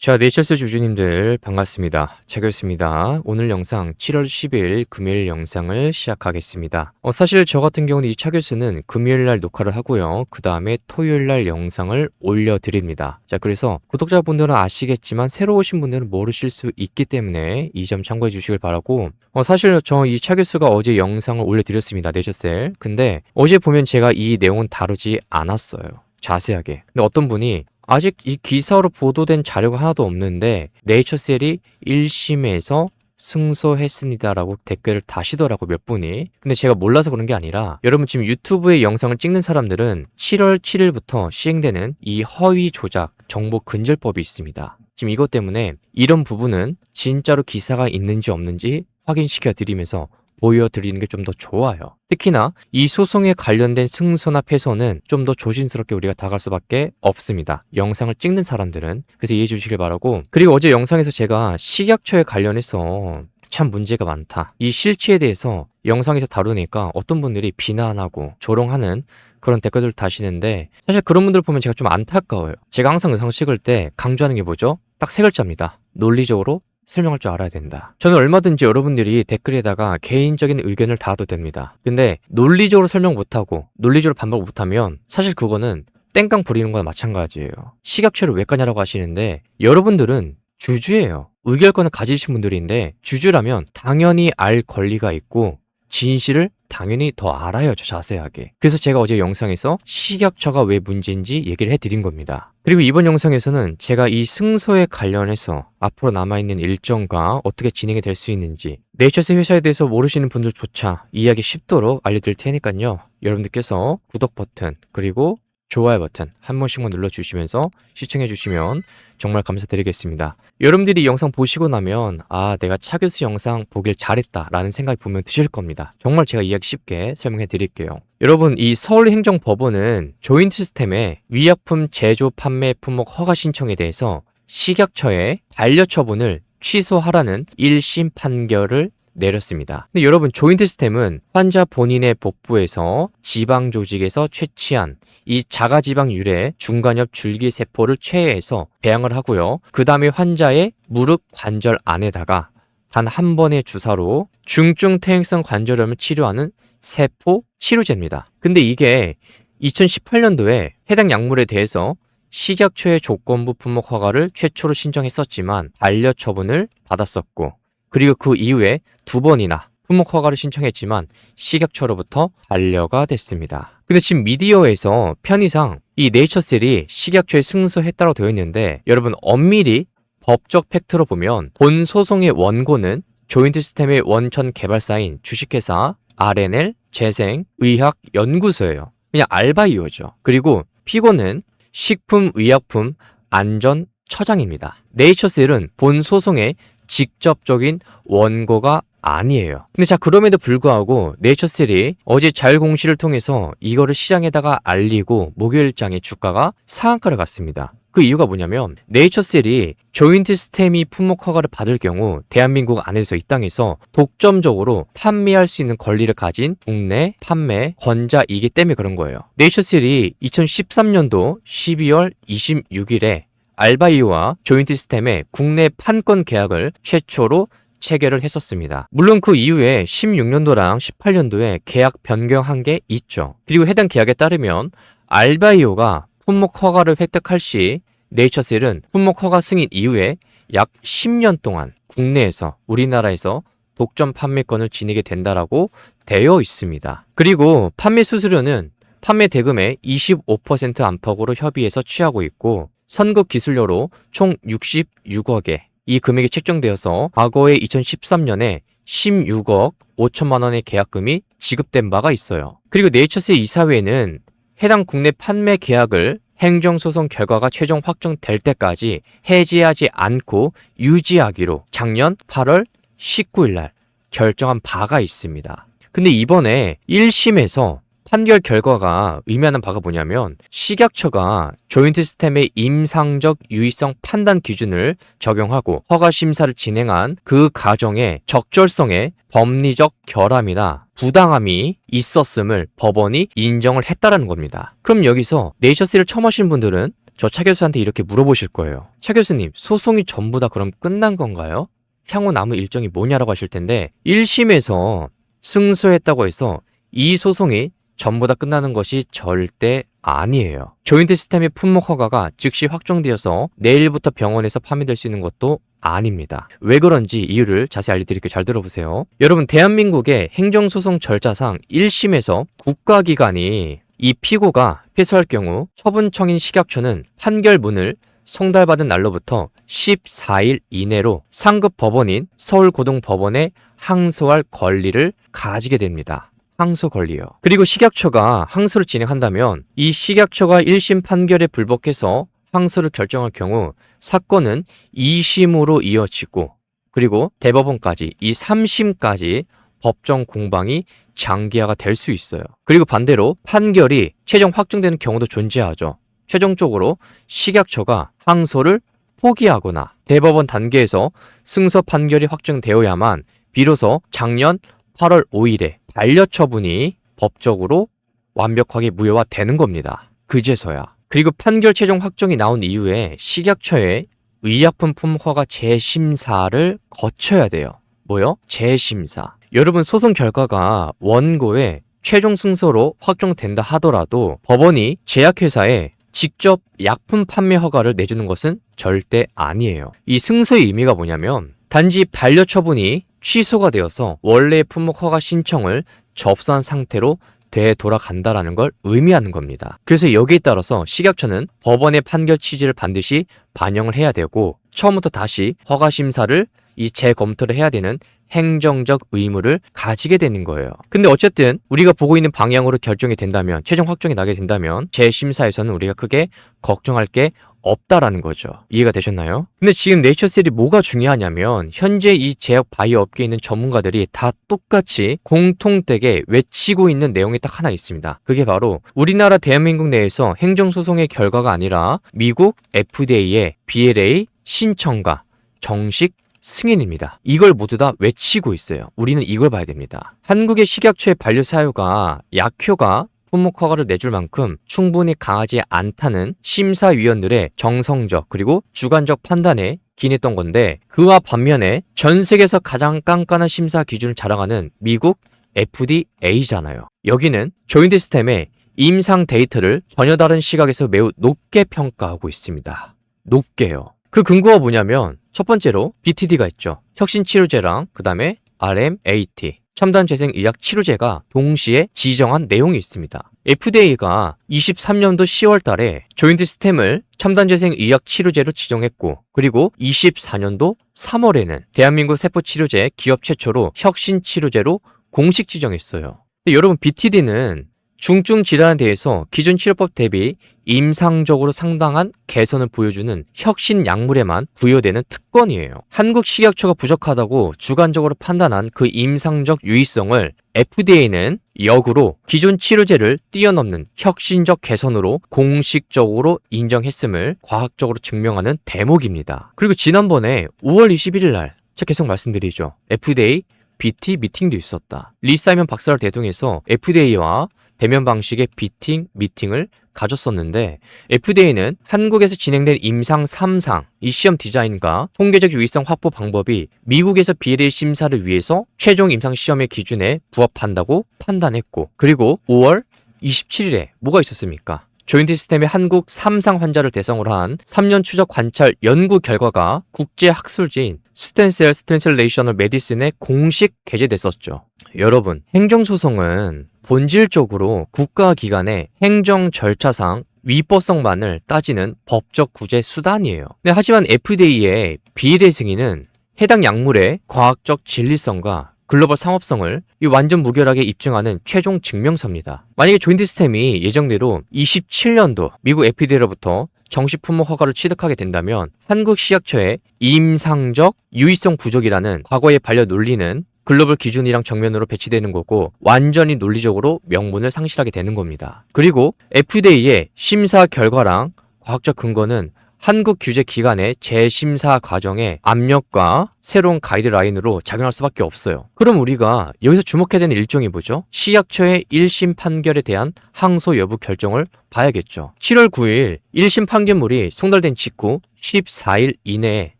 자, 네이처스 주주님들 반갑습니다. 차교수입니다. 오늘 영상 7월 10일 금요일 영상을 시작하겠습니다. 사실 저 같은 경우는 이 차교수는 금요일날 녹화를 하고요. 그 다음에 토요일날 영상을 올려드립니다. 자, 그래서 구독자분들은 아시겠지만 새로 오신 분들은 모르실 수 있기 때문에 이 점 참고해 주시길 바라고, 사실 저 이 차교수가 어제 영상을 올려드렸습니다. 네이처셀. 근데 어제 보면 제가 이 내용은 다루지 않았어요. 자세하게. 근데 어떤 분이 아직 이 기사로 보도된 자료가 하나도 없는데 네이처셀이 1심에서 승소했습니다라고 댓글을 다시더라고, 몇 분이. 근데 제가 몰라서 그런 게 아니라, 여러분 지금 유튜브에 영상을 찍는 사람들은 7월 7일부터 시행되는 이 허위 조작 정보 근절법이 있습니다. 지금 이것 때문에 이런 부분은 진짜로 기사가 있는지 없는지 확인시켜 드리면서 보여드리는 게 좀 더 좋아요. 특히나 이 소송에 관련된 승소나 패소는 좀 더 조심스럽게 우리가 다가갈 수밖에 없습니다. 영상을 찍는 사람들은. 그래서 이해해 주시길 바라고, 그리고 어제 영상에서 제가 식약처에 관련해서 참 문제가 많다, 이 실체에 대해서 영상에서 다루니까 어떤 분들이 비난하고 조롱하는 그런 댓글들을 다시는데, 사실 그런 분들 보면 제가 좀 안타까워요. 제가 항상 영상 찍을 때 강조하는 게 뭐죠? 딱 세 글자입니다. 논리적으로 설명할 줄 알아야 된다. 저는 얼마든지 여러분들이 댓글에다가 개인적인 의견을 달아도 됩니다. 근데 논리적으로 설명 못하고 논리적으로 반박 못하면 사실 그거는 땡깡 부리는 거나 마찬가지예요. 식약처를 왜 까냐라고 하시는데, 여러분들은 주주예요. 의결권을 가지신 분들인데, 주주라면 당연히 알 권리가 있고 진실을 당연히 더 알아요, 저 자세하게. 그래서 제가 어제 영상에서 식약처가 왜 문제인지 얘기를 해드린 겁니다. 그리고 이번 영상에서는 제가 이 승소에 관련해서 앞으로 남아있는 일정과 어떻게 진행이 될 수 있는지, 네이처스 회사에 대해서 모르시는 분들조차 이해하기 쉽도록 알려드릴 테니까요. 여러분들께서 구독 버튼 그리고 좋아요 버튼 한 번씩만 눌러주시면서 시청해주시면 정말 감사드리겠습니다. 여러분들이 이 영상 보시고 나면 내가 차교수 영상 보길 잘했다 라는 생각이 분명 드실 겁니다. 정말 제가 이해하기 쉽게 설명해 드릴게요. 여러분, 이 서울행정법원은 조인트 시스템의 위약품 제조 판매 품목 허가 신청에 대해서 식약처에 반려처분을 취소하라는 1심 판결을 내렸습니다. 근데 여러분, 조인트 시스템은 환자 본인의 복부에서 지방 조직에서 채취한 이 자가지방 유래 중간엽 줄기세포를 체해서 배양을 하고요. 그 다음에 환자의 무릎 관절 안에다가 단 한 번의 주사로 중증 퇴행성 관절염을 치료하는 세포 치료제입니다. 근데 이게 2018년도에 해당 약물에 대해서 식약처의 조건부 품목 허가를 최초로 신청했었지만 반려처분을 받았었고, 그리고 그 이후에 두 번이나 품목 허가를 신청했지만 식약처로부터 반려가 됐습니다. 근데 지금 미디어에서 편의상 이 네이처셀이 식약처에 승소했다고 되어 있는데, 여러분 엄밀히 법적 팩트로 보면 본 소송의 원고는 조인트 시스템의 원천 개발사인 주식회사 RNL 재생의학연구소예요. 그냥 알바이오죠. 그리고 피고는 식품의약품 안전처장입니다. 네이처셀은 본 소송의 직접적인 원고가 아니에요. 근데 자, 그럼에도 불구하고 네이처셀이 어제 자율공시를 통해서 이거를 시장에다가 알리고 목요일장의 주가가 상한가를 갔습니다. 그 이유가 뭐냐면, 네이처셀이 조인트 시스템이 품목 허가를 받을 경우 대한민국 안에서 이 땅에서 독점적으로 판매할 수 있는 권리를 가진 국내 판매 권자이기 때문에 그런 거예요. 네이처셀이 2013년도 12월 26일에 알바이오와 조인트 시스템의 국내 판권 계약을 최초로 체결을 했었습니다. 물론 그 이후에 16년도랑 18년도에 계약 변경한 게 있죠. 그리고 해당 계약에 따르면 알바이오가 품목 허가를 획득할 시 네이처셀은 품목 허가 승인 이후에 약 10년 동안 국내에서, 우리나라에서 독점 판매권을 지니게 된다라고 되어 있습니다. 그리고 판매 수수료는 판매 대금의 25% 안팎으로 협의해서 취하고 있고, 선급 기술료로 총 66억에 이 금액이 책정되어서 과거에 2013년에 16억 5천만 원의 계약금이 지급된 바가 있어요. 그리고 네이처셀 이사회는 해당 국내 판매 계약을 행정소송 결과가 최종 확정될 때까지 해지하지 않고 유지하기로 작년 8월 19일 날 결정한 바가 있습니다. 근데 이번에 1심에서 판결 결과가 의미하는 바가 뭐냐면, 식약처가 조인트 시스템의 임상적 유의성 판단 기준을 적용하고 허가 심사를 진행한 그 과정에 적절성에 법리적 결함이나 부당함이 있었음을 법원이 인정을 했다라는 겁니다. 그럼 여기서 네이처셀을 처음 하신 분들은 저 차 교수한테 이렇게 물어보실 거예요. 차 교수님, 소송이 전부 다 그럼 끝난 건가요? 향후 남은 일정이 뭐냐라고 하실 텐데 1심에서 승소했다고 해서 이 소송이 전부 다 끝나는 것이 절대 아니에요. 조인트 시스템의 품목 허가가 즉시 확정되어서 내일부터 병원에서 판매될 수 있는 것도 아닙니다. 왜 그런지 이유를 자세히 알려드릴게요. 잘 들어보세요. 여러분, 대한민국의 행정소송 절차상 1심에서 국가기관이 이 피고가 패소할 경우 처분청인 식약처는 판결문을 송달받은 날로부터 14일 이내로 상급 법원인 서울고등법원에 항소할 권리를 가지게 됩니다. 항소 권리요. 그리고 식약처가 항소를 진행한다면 이 식약처가 1심 판결에 불복해서 항소를 결정할 경우 사건은 2심으로 이어지고 그리고 대법원까지 이 3심까지 법정 공방이 장기화가 될 수 있어요. 그리고 반대로 판결이 최종 확정되는 경우도 존재하죠. 최종적으로 식약처가 항소를 포기하거나 대법원 단계에서 승소 판결이 확정되어야만 비로소 작년 8월 5일에 반려처분이 법적으로 완벽하게 무효화되는 겁니다. 그제서야. 그리고 판결 최종 확정이 나온 이후에 식약처의 의약품 품목허가 재심사를 거쳐야 돼요. 뭐요? 재심사. 여러분, 소송 결과가 원고의 최종 승소로 확정된다 하더라도 법원이 제약회사에 직접 약품 판매 허가를 내주는 것은 절대 아니에요. 이 승소의 의미가 뭐냐면 단지 반려처분이 취소가 되어서 원래의 품목 허가 신청을 접수한 상태로 되돌아간다라는 걸 의미하는 겁니다. 그래서 여기에 따라서 식약처는 법원의 판결 취지를 반드시 반영을 해야 되고 처음부터 다시 허가 심사를 이 재검토를 해야 되는 행정적 의무를 가지게 되는 거예요. 근데 어쨌든 우리가 보고 있는 방향으로 결정이 된다면, 최종 확정이 나게 된다면 재심사에서는 우리가 크게 걱정할 게 없다라는 거죠. 이해가 되셨나요? 근데 지금 네이처셀이 뭐가 중요하냐면 현재 이 제약 바이오 업계에 있는 전문가들이 다 똑같이 공통되게 외치고 있는 내용이 딱 하나 있습니다. 그게 바로 우리나라 대한민국 내에서 행정소송의 결과가 아니라 미국 FDA의 BLA 신청과 정식 승인입니다. 이걸 모두 다 외치고 있어요. 우리는 이걸 봐야 됩니다. 한국의 식약처의 반려사유가 약효가 품목 허가를 내줄 만큼 충분히 강하지 않다는 심사위원들의 정성적 그리고 주관적 판단에 기인했던 건데 그와 반면에 전 세계에서 가장 깐깐한 심사 기준을 자랑하는 미국 FDA잖아요. 여기는 조인트 시스템의 임상 데이터를 전혀 다른 시각에서 매우 높게 평가하고 있습니다. 높게요. 그 근거가 뭐냐면 첫 번째로 BTD가 있죠. 혁신치료제랑 그 다음에 RMAT 첨단재생의학치료제가 동시에 지정한 내용이 있습니다. FDA가 23년도 10월 달에 조인트 시스템을 첨단재생의학치료제로 지정했고 그리고 24년도 3월에는 대한민국 세포치료제 기업 최초로 혁신치료제로 공식 지정했어요. 근데 여러분, BTD는 중증 질환에 대해서 기존 치료법 대비 임상적으로 상당한 개선을 보여주는 혁신 약물에만 부여되는 특권이에요. 한국 식약처가 부족하다고 주관적으로 판단한 그 임상적 유의성을 FDA는 역으로 기존 치료제를 뛰어넘는 혁신적 개선으로 공식적으로 인정했음을 과학적으로 증명하는 대목입니다. 그리고 지난번에 5월 21일 날 제가 계속 말씀드리죠. FDA BT 미팅도 있었다. 리 사이먼 박사를 대동해서 FDA와 대면 방식의 비팅 미팅을 가졌었는데 FDA는 한국에서 진행된 임상 3상 이 시험 디자인과 통계적 유의성 확보 방법이 미국에서 BLA 심사를 위해서 최종 임상 시험의 기준에 부합한다고 판단했고 그리고 5월 27일에 뭐가 있었습니까? 조인트 시스템의 한국 3상 환자를 대상으로 한 3년 추적 관찰 연구 결과가 국제 학술지인 스텐셀 트랜슬레이셔널 메디슨에 공식 게재됐었죠. 여러분, 행정소송은 본질적으로 국가기관의 행정 절차상 위법성만을 따지는 법적 구제 수단이에요. 하지만 FDA의 비례 승인은 해당 약물의 과학적 진리성과 글로벌 상업성을 완전 무결하게 입증하는 최종 증명서입니다. 만약에 조인트 시스템이 예정대로 27년도 미국 FDA로부터 정식 품목 허가를 취득하게 된다면 한국 식약처의 임상적 유의성 부족이라는 과거의 반려 논리는 글로벌 기준이랑 정면으로 배치되는 거고 완전히 논리적으로 명분을 상실하게 되는 겁니다. 그리고 FDA의 심사 결과랑 과학적 근거는 한국 규제 기관의 재심사 과정에 압력과 새로운 가이드라인으로 작용할 수밖에 없어요. 그럼 우리가 여기서 주목해야 되는 일정이 뭐죠? 식약처의 1심 판결에 대한 항소 여부 결정을 봐야겠죠. 7월 9일 1심 판결문이 송달된 직후 14일 이내에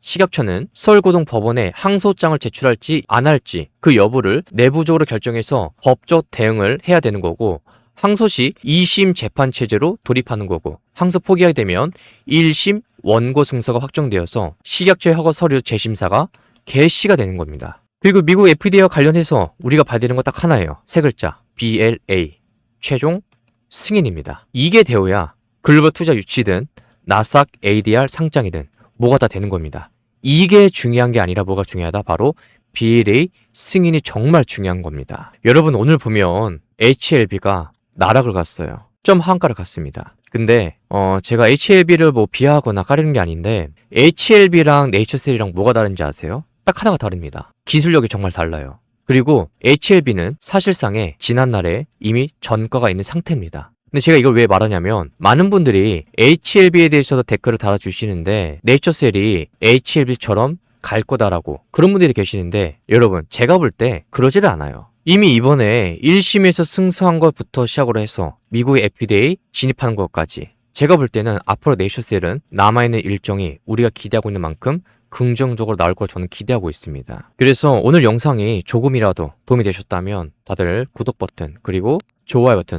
식약처는 서울고등법원에 항소장을 제출할지 안 할지 그 여부를 내부적으로 결정해서 법적 대응을 해야 되는 거고, 항소 시 2심 재판 체제로 돌입하는 거고, 항소 포기하게 되면 1심 원고 승소가 확정되어서 식약처의 허가 서류 재심사가 개시가 되는 겁니다. 그리고 미국 FDA와 관련해서 우리가 봐야 되는 거 딱 하나예요. 세 글자 BLA, 최종 승인입니다. 이게 되어야 글로벌 투자 유치든 나스닥 ADR 상장이든 뭐가 다 되는 겁니다. 이게 중요한 게 아니라 뭐가 중요하다? 바로 BLA 승인이 정말 중요한 겁니다. 여러분, 오늘 보면 HLB가 나락을 갔어요. 점 하한가를 갔습니다. 근데 제가 HLB를 뭐 비하하거나 까리는 게 아닌데, HLB랑 네이처셀이랑 뭐가 다른지 아세요? 딱 하나가 다릅니다. 기술력이 정말 달라요. 그리고 HLB는 사실상에 지난날에 이미 전과가 있는 상태입니다. 근데 제가 이걸 왜 말하냐면, 많은 분들이 HLB에 대해서도 댓글을 달아주시는데 네이처셀이 HLB처럼 갈 거다라고 그런 분들이 계시는데, 여러분, 제가 볼 때 그러지를 않아요. 이미 이번에 1심에서 승소한 것부터 시작으로 해서 미국의 FDA 진입하는 것까지, 제가 볼 때는 앞으로 네이처셀은 남아있는 일정이 우리가 기대하고 있는 만큼 긍정적으로 나올 거 저는 기대하고 있습니다. 그래서 오늘 영상이 조금이라도 도움이 되셨다면 다들 구독 버튼 그리고 좋아요 버튼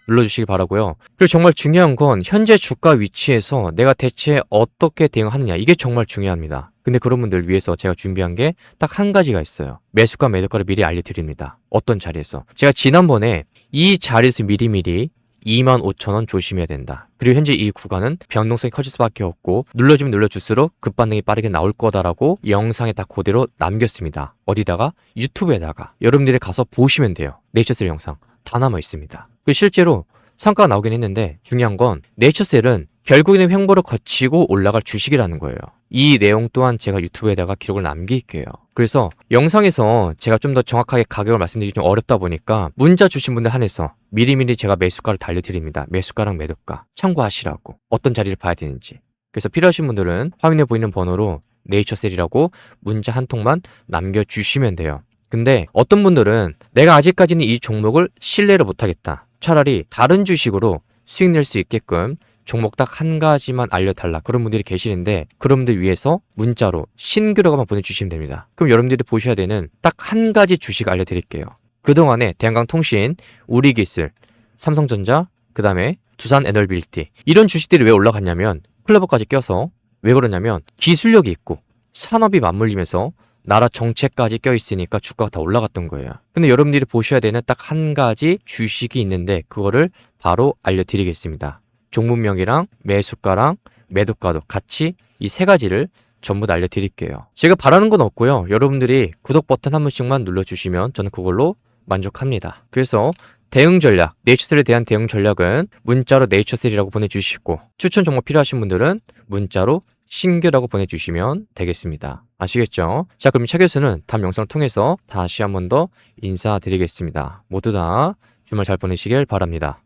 눌러주시기 바라고요. 그리고 정말 중요한 건 현재 주가 위치에서 내가 대체 어떻게 대응하느냐, 이게 정말 중요합니다. 근데 그런 분들 위해서 제가 준비한 게 딱 한 가지가 있어요. 매수가 매도가를 미리 알려드립니다. 어떤 자리에서? 제가 지난번에 이 자리에서 미리미리 25,000원 조심해야 된다. 그리고 현재 이 구간은 변동성이 커질 수밖에 없고 눌러주면 눌러줄수록 급반등이 빠르게 나올 거다라고 영상에 딱 그대로 남겼습니다. 어디다가? 유튜브에다가. 여러분들이 가서 보시면 돼요. 네이처셀 영상 다 남아 있습니다. 실제로 성과가 나오긴 했는데, 중요한 건 네이처셀은 결국에는 횡보를 거치고 올라갈 주식이라는 거예요. 이 내용 또한 제가 유튜브에다가 기록을 남길게요. 그래서 영상에서 제가 좀 더 정확하게 가격을 말씀드리기 좀 어렵다 보니까 문자 주신 분들 한해서 미리미리 제가 매수가를 다 알려드립니다. 매수가랑 매도가 참고하시라고, 어떤 자리를 봐야 되는지. 그래서 필요하신 분들은 화면에 보이는 번호로 네이처셀이라고 문자 한 통만 남겨주시면 돼요. 근데 어떤 분들은 내가 아직까지는 이 종목을 신뢰를 못하겠다, 차라리 다른 주식으로 수익 낼 수 있게끔 종목 딱 한 가지만 알려달라, 그런 분들이 계시는데, 그런 분들 위해서 문자로 신규로만 보내주시면 됩니다. 그럼 여러분들이 보셔야 되는 딱 한 가지 주식 알려드릴게요. 그동안에 대한강통신, 우리기술, 삼성전자, 그 다음에 두산에너빌리티, 이런 주식들이 왜 올라갔냐면 클로버까지 껴서. 왜 그러냐면 기술력이 있고 산업이 맞물리면서 나라 정책까지 껴있으니까 주가가 다 올라갔던 거예요. 근데 여러분들이 보셔야 되는 딱 한 가지 주식이 있는데, 그거를 바로 알려드리겠습니다. 종목명이랑 매수가랑 매도가도 같이 이 세 가지를 전부 다 알려드릴게요. 제가 바라는 건 없고요. 여러분들이 구독 버튼 한 번씩만 눌러주시면 저는 그걸로 만족합니다. 그래서 대응 전략, 네이처셀에 대한 대응 전략은 문자로 네이처셀이라고 보내주시고, 추천 종목 필요하신 분들은 문자로 신규라고 보내주시면 되겠습니다. 아시겠죠? 자, 그럼 차 교수는 다음 영상을 통해서 다시 한 번 더 인사드리겠습니다. 모두 다 주말 잘 보내시길 바랍니다.